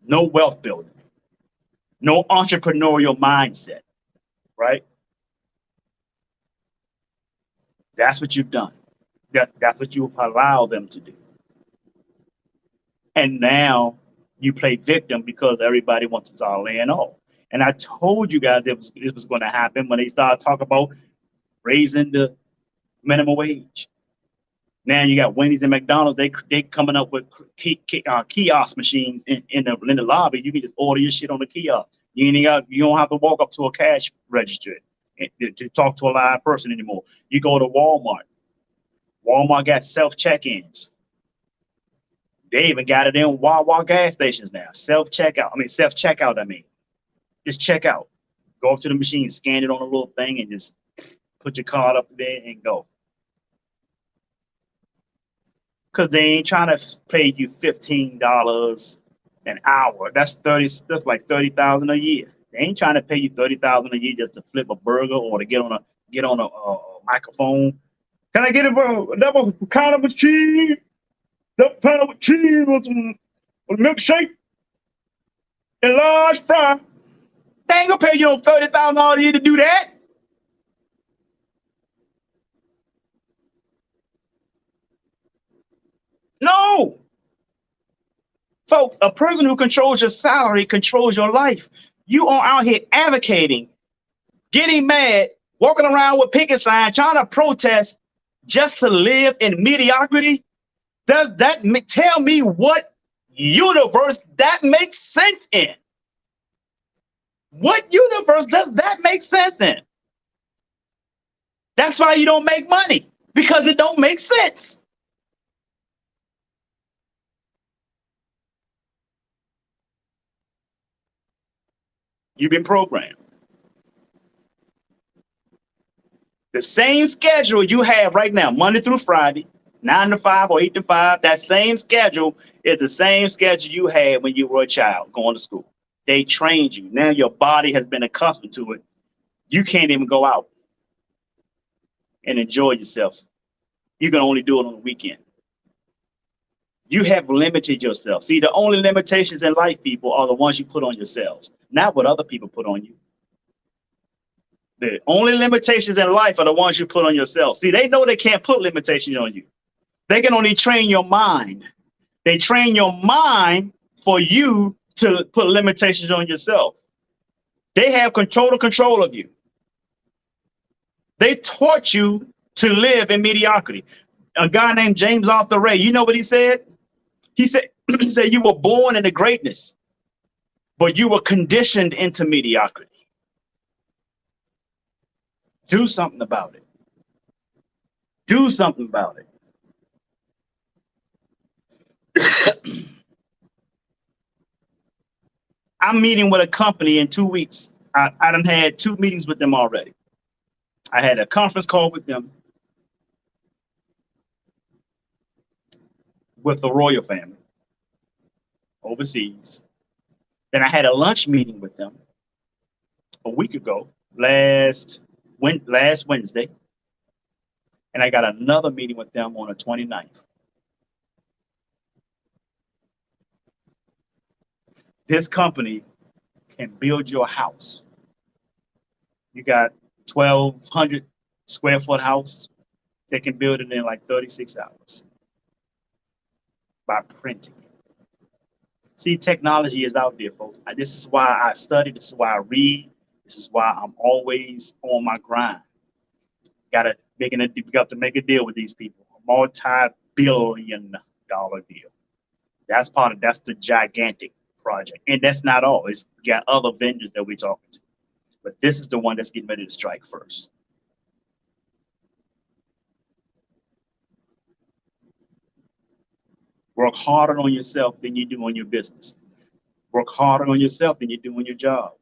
[SPEAKER 1] No wealth building. No entrepreneurial mindset, right? That's what you've done. That's what you've allowed them to do. And now you play victim because everybody wants us all laying off. And I told you guys it was going to happen when they started talking about raising the minimum wage. Now you got Wendy's and McDonald's. They coming up with kiosk machines in the lobby. You can just order your shit on the kiosk. You don't have to walk up to a cash register to talk to a live person anymore. You go to Walmart. Walmart got self check-ins. They even got it in Wawa gas stations now. Self checkout. I mean, just check out. Go up to the machine, scan it on a little thing, and just put your card up there and go. Because they ain't trying to pay you $15 an hour. That's like $30,000 a year. They ain't trying to pay you $30,000 a year just to flip a burger or to get on a microphone. Can I get a double pound of cheese? Double pound of cheese with a milkshake and large fry. They ain't gonna pay you $30,000 a year to do that. No. Folks, a person who controls your salary controls your life. You are out here advocating, getting mad, walking around with picket signs, trying to protest just to live in mediocrity. Does that tell me what universe that makes sense in? What universe does that make sense in? That's why you don't make money, because it don't make sense. You've been programmed. The same schedule you have right now, Monday through Friday, 9 to 5 or 8 to 5, that same schedule is the same schedule you had when you were a child going to school. They trained you. Now your body has been accustomed to it. You can't even go out and enjoy yourself. You can only do it on the weekend. You have limited yourself. See, the only limitations in life, people, are the ones you put on yourselves, not what other people put on you. The only limitations in life are the ones you put on yourself. See, they know they can't put limitations on you. They can only train your mind. They train your mind for you to put limitations on yourself. They have control of you. They taught you to live in mediocrity. A guy named James Arthur Ray, you know what he said? He said you were born into greatness, but you were conditioned into mediocrity. Do something about it. Do something about it. I'm meeting with a company in 2 weeks. I done had 2 meetings with them already. I had a conference call with them, with the royal family overseas. Then I had a lunch meeting with them a week ago, last last Wednesday, and I got another meeting with them on the 29th. This company can build your house. You got 1,200 square foot house. They can build it in like 36 hours by printing it. See, technology is out there, folks. This is why I study. This is why I read. This is why I'm always on my grind. Got to make a deal with these people. A multi-billion-dollar deal. That's the gigantic project, and that's not all. It's got other vendors that we're talking to, but this is the one that's getting ready to strike first. Work harder on yourself than you do on your business. Work harder on yourself than you do on your job.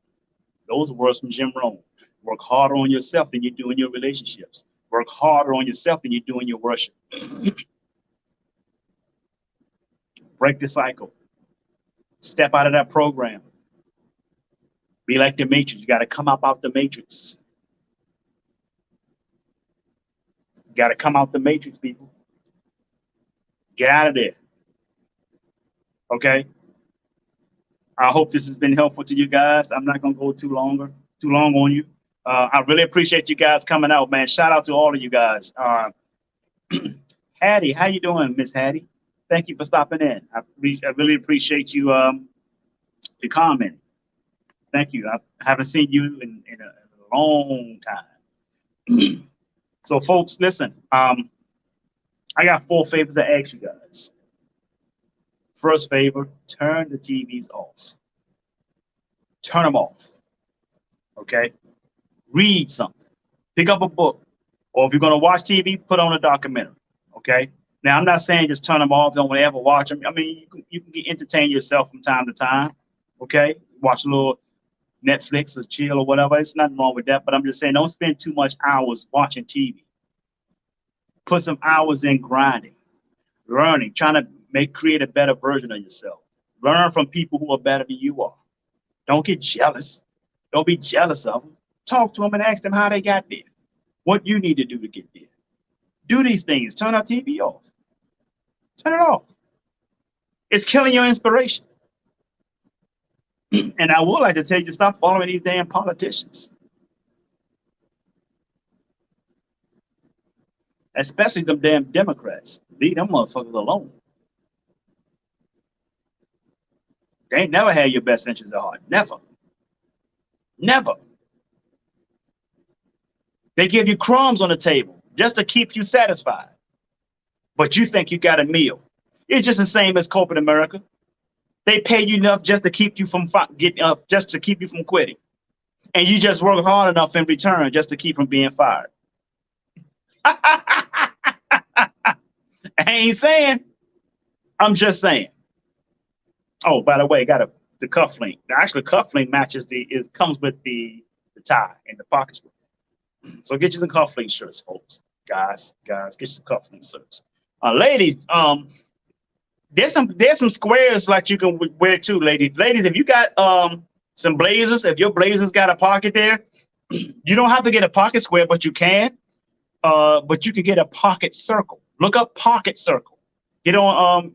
[SPEAKER 1] Those are words from Jim Rohn. Work harder on yourself than you do in your relationships. Work harder on yourself than you do in your worship. Break the cycle. Step out of that program. Be like the Matrix. You got to come up out the Matrix. You got to come out the Matrix, people. Get out of there. Okay? I hope this has been helpful to you guys. I'm not going to go too long on you. I really appreciate you guys coming out, man. Shout out to all of you guys. Hattie, how you doing, Miss Hattie? Thank you for stopping in. I really appreciate you your comment. Thank you. I haven't seen you in a long time. So, folks, listen. I got 4 favors to ask you guys. First favor, turn the TVs off. Turn them off. Okay? Read something. Pick up a book. Or if you're going to watch TV, put on a documentary. Okay? Now, I'm not saying just turn them off. Don't ever watch them. I mean, you can entertain yourself from time to time. Okay? Watch a little Netflix or chill or whatever. It's nothing wrong with that. But I'm just saying, don't spend too much hours watching TV. Put some hours in grinding, learning, trying to create a better version of yourself. Learn from people who are better than you are. Don't get jealous. Don't be jealous of them. Talk to them and ask them how they got there. What you need to do to get there. Do these things. Turn our TV off. Turn it off. It's killing your inspiration. And I would like to tell you to stop following these damn politicians. Especially them damn Democrats. Leave them motherfuckers alone. They ain't never had your best interests at heart. Never. Never. They give you crumbs on the table just to keep you satisfied. But you think you got a meal. It's just the same as corporate America. They pay you enough just to keep you from quitting. And you just work hard enough in return just to keep from being fired. I ain't saying. I'm just saying. Oh, by the way, got the cuff link. Actually, cuff link matches comes with the tie and the pockets. So get you some cuff link shirts, folks. Guys, get you some cuff link shirts. Ladies, there's some squares like you can wear too, ladies. Ladies, if you got some blazers, if your blazers got a pocket there, you don't have to get a pocket square, but you can. But you can get a pocket circle. Look up pocket circle. Get on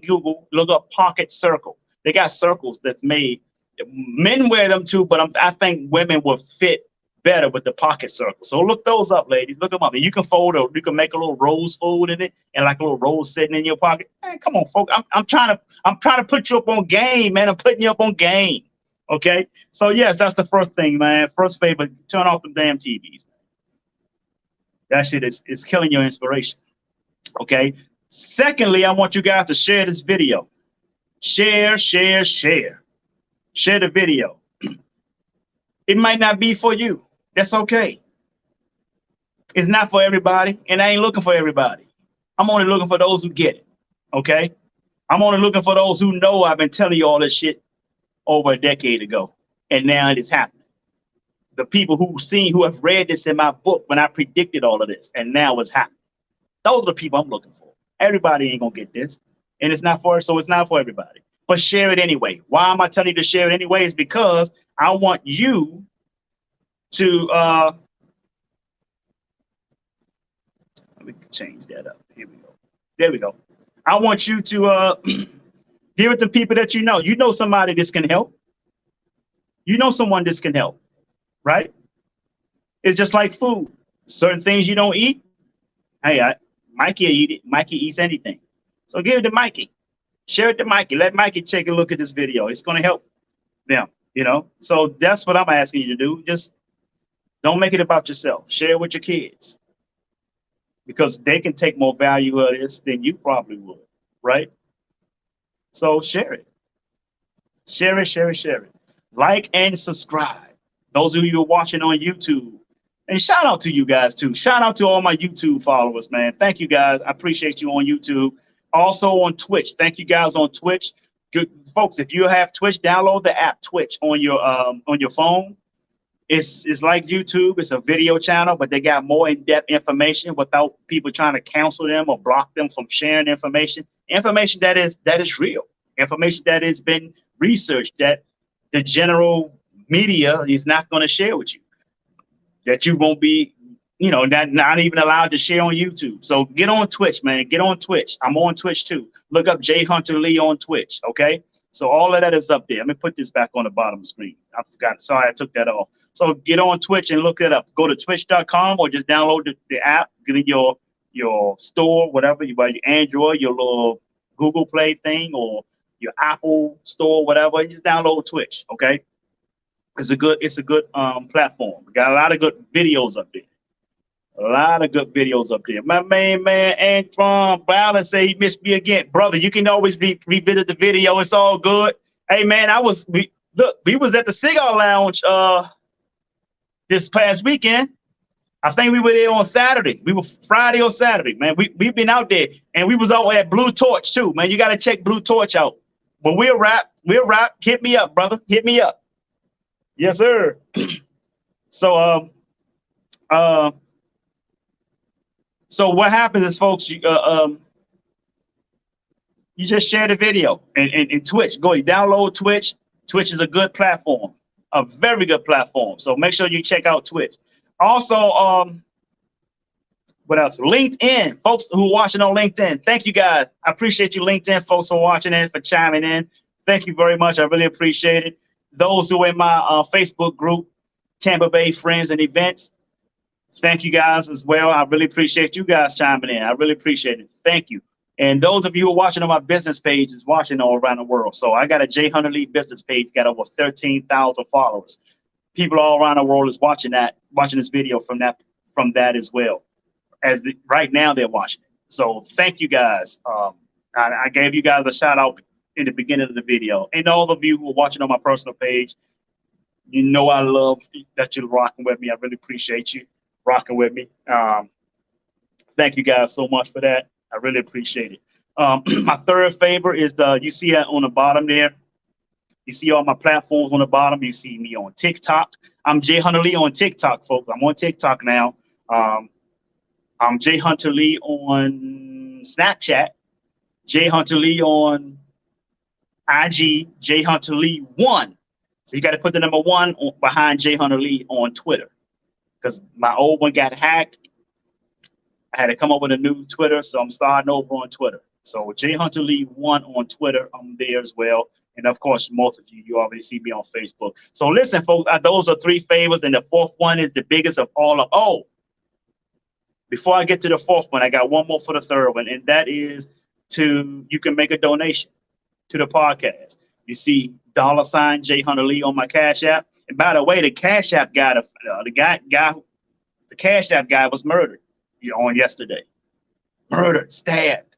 [SPEAKER 1] Google. Look up pocket circle. They got circles that's made. Men wear them too, but I think women will fit better with the pocket circle. So look those up, ladies. Look them up. And you can you can make a little rose fold in it, and like a little rose sitting in your pocket. Man, come on, folks. I'm trying to put you up on game, man. I'm putting you up on game. Okay. So yes, that's the first thing, man. First favor, turn off the damn TVs. That shit is killing your inspiration. Okay. Secondly, I want you guys to share this video. Share. Share the video. It might not be for you. That's okay. It's not for everybody, and I ain't looking for everybody. I'm only looking for those who get it. Okay. I'm only looking for those who know I've been telling you all this shit over a decade ago, and now it is happening. The people who have read this in my book when I predicted all of this, and now it's happening. Those are the people I'm looking for. Everybody ain't gonna get this, and it's not for everybody. But share it anyway. Why am I telling you to share it anyway? Is because I want you to let me change that up. Here we go. There we go. I want you to give it to people that you know. You know somebody this can help. You know someone this can help, right? It's just like food. Certain things you don't eat. Hey, Mikey will eat it. Mikey eats anything. So give it to Mikey. Share it to Mikey. Let Mikey take a look at this video. It's going to help them, you know? So that's what I'm asking you to do. Just don't make it about yourself. Share it with your kids, because they can take more value of this than you probably would, right? So share it. Share it, share it, share it. Like and subscribe. Those of you who are watching on YouTube. And shout out to you guys too. Shout out to all my YouTube followers, man. Thank you guys. I appreciate you on YouTube. Also on Twitch. Thank you guys on Twitch. Good folks, if you have Twitch, download the app Twitch on your phone. It's like YouTube. It's a video channel, but they got more in-depth information without people trying to cancel them or block them from sharing information. Information that is real. Information that has been researched, that the general media is not going to share with you. That you won't be, you know, not even allowed to share on YouTube. So get on Twitch, man. Get on Twitch. I'm on Twitch too. Look up Jay Hunter Lee on Twitch. Okay. So all of that is up there. Let me put this back on the bottom screen. I forgot. Sorry, I took that off. So get on Twitch and look it up. Go to twitch.com or just download the app. Get in your store, whatever, your Android, your little Google Play thing, or your Apple store, whatever. Just download Twitch. Okay. It's a good platform. We got a lot of good videos up there. A lot of good videos up there. My main man, Antron Ballard, say he missed me again. Brother, you can always revisit the video. It's all good. Hey, man, we was at the Cigar Lounge this past weekend. I think we were there on Saturday. We were Friday or Saturday, man. We've been out there, and we was out at Blue Torch too, man. You got to check Blue Torch out. But we'll rap. Hit me up, brother. Hit me up. Yes, sir. So what happens is, folks, you just share the video and Twitch. Go download Twitch. Twitch is a good platform, a very good platform. So make sure you check out Twitch. Also, what else? LinkedIn, folks who are watching on LinkedIn. Thank you guys. I appreciate you, LinkedIn folks, for watching in, for chiming in. Thank you very much. I really appreciate it. Those who are in my Facebook group, Tampa Bay Friends and Events, thank you guys as well. I really appreciate you guys chiming in. I really appreciate it. Thank you. And those of you who are watching on my business page is watching all around the world. So I got a Jay Hunter Lee business page, got over 13,000 followers. People all around the world is watching this video from that as well. Right now they're watching it. So thank you guys. I gave you guys a shout out in the beginning of the video. And all of you who are watching on my personal page, you know I love that you're rocking with me. I really appreciate you rocking with me. Thank you guys so much for that. I really appreciate it. My third favor is you see it on the bottom there. You see all my platforms on the bottom. You see me on TikTok. I'm Jay Hunter Lee on TikTok, folks. I'm on TikTok now. I'm Jay Hunter Lee on Snapchat. Jay Hunter Lee on IG. Jay Hunter Lee 1. So you got to put the number 1 behind Jay Hunter Lee on Twitter, because my old one got hacked. I had to come up with a new Twitter, so I'm starting over on Twitter. So Jay Hunter Lee 1 on Twitter, I'm there as well. And of course, most of you already see me on Facebook. So listen, folks, those are 3 favors, and the 4th one is the biggest of all. Before I get to the 4th one, I got one more for the 3rd one, and that is you can make a donation to the podcast. You see $ Jay Hunter Lee on my Cash App. And by the way, the Cash App guy, the Cash App guy was murdered on yesterday. Murdered, stabbed.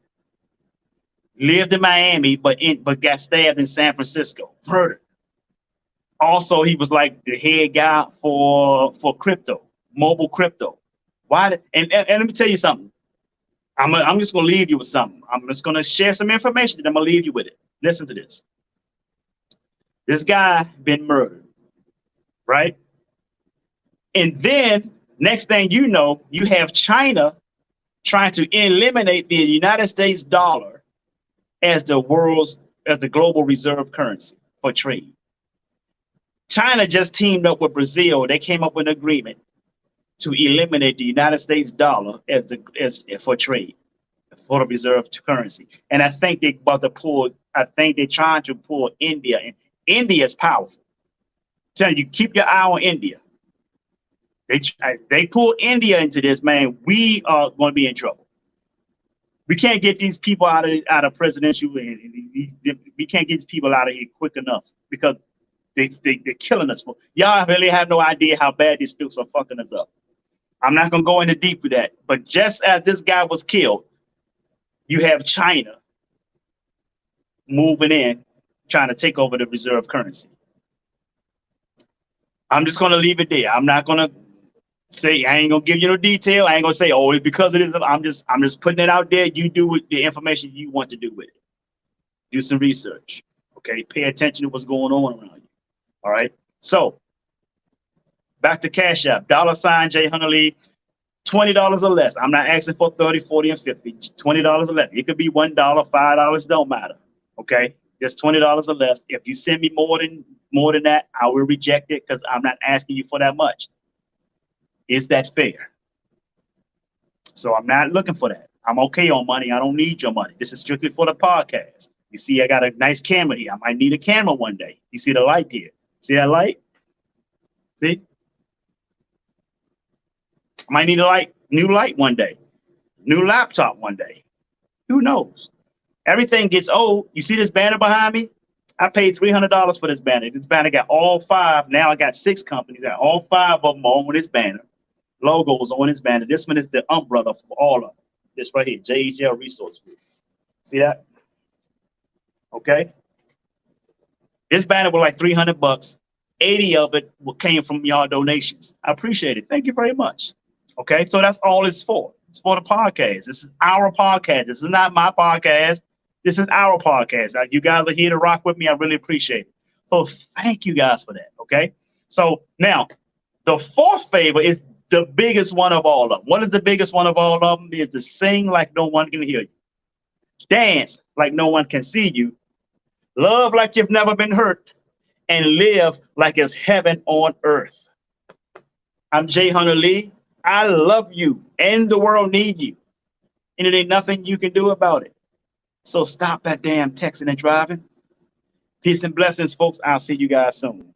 [SPEAKER 1] Lived in Miami, but got stabbed in San Francisco. Murdered. Also, he was like the head guy for crypto, mobile crypto. Why? And let me tell you something. I'm just gonna leave you with something. I'm just gonna share some information, and I'm gonna leave you with it. Listen to this. This guy been murdered, right? And then next thing you know, you have China trying to eliminate the United States dollar as the global reserve currency for trade. China just teamed up with Brazil. They came up with an agreement to eliminate the United States dollar as for trade, for the reserve currency. And I think they about to pull. I think they're trying to pull India, and India is powerful. Tell you, keep your eye on India. They pull India into this, man. We are going to be in trouble. We can't get these people out of presidential, and we can't get these people out of here quick enough because they're killing us. Y'all really have no idea how bad these folks are fucking us up. I'm not going to go into deep with that. But just as this guy was killed, you have China moving in, trying to take over the reserve currency. I'm just going to leave it there. I'm not going to say, I ain't going to give you no detail. I ain't going to say, oh, it's because it is. I'm just putting it out there. You do with the information you want to do with it. Do some research. Okay. Pay attention to what's going on around you. All right. So back to Cash App, $ J Hunter Lee, $20 or less. I'm not asking for 30, 40, and 50. $20 or less. It could be $1, $5, don't matter. Okay, just $20 or less. If you send me more than that, I will reject it because I'm not asking you for that much. Is that fair? So I'm not looking for that. I'm okay on money. I don't need your money. This is strictly for the podcast. You see, I got a nice camera here. I might need a camera one day. You see the light here? See that light? See? I might need a new light one day, new laptop one day. Who knows? Everything gets old. You see this banner behind me? I paid $300 for this banner. This banner got all 5. Now I got 6 companies. Got all 5 of them on this banner. Logos on this banner. This one is the umbrella for all of them. This right here, JHL Resource Group. See that? Okay. This banner was like $300. 80 of it came from y'all donations. I appreciate it. Thank you very much. Okay, so that's all it's for. It's for the podcast. This is our podcast. This is not my podcast. This is our podcast. You guys are here to rock with me. I really appreciate it. So thank you guys for that. Okay, so now the 4th favor is the biggest one of all of them. What is the biggest one of all of them? Is to sing like no one can hear you, dance like no one can see you, love like you've never been hurt, and live like it's heaven on earth. I'm J Hunter Lee. I love you, and the world needs you, and it ain't nothing you can do about it. So stop that damn texting and driving. Peace and blessings, folks. I'll see you guys soon.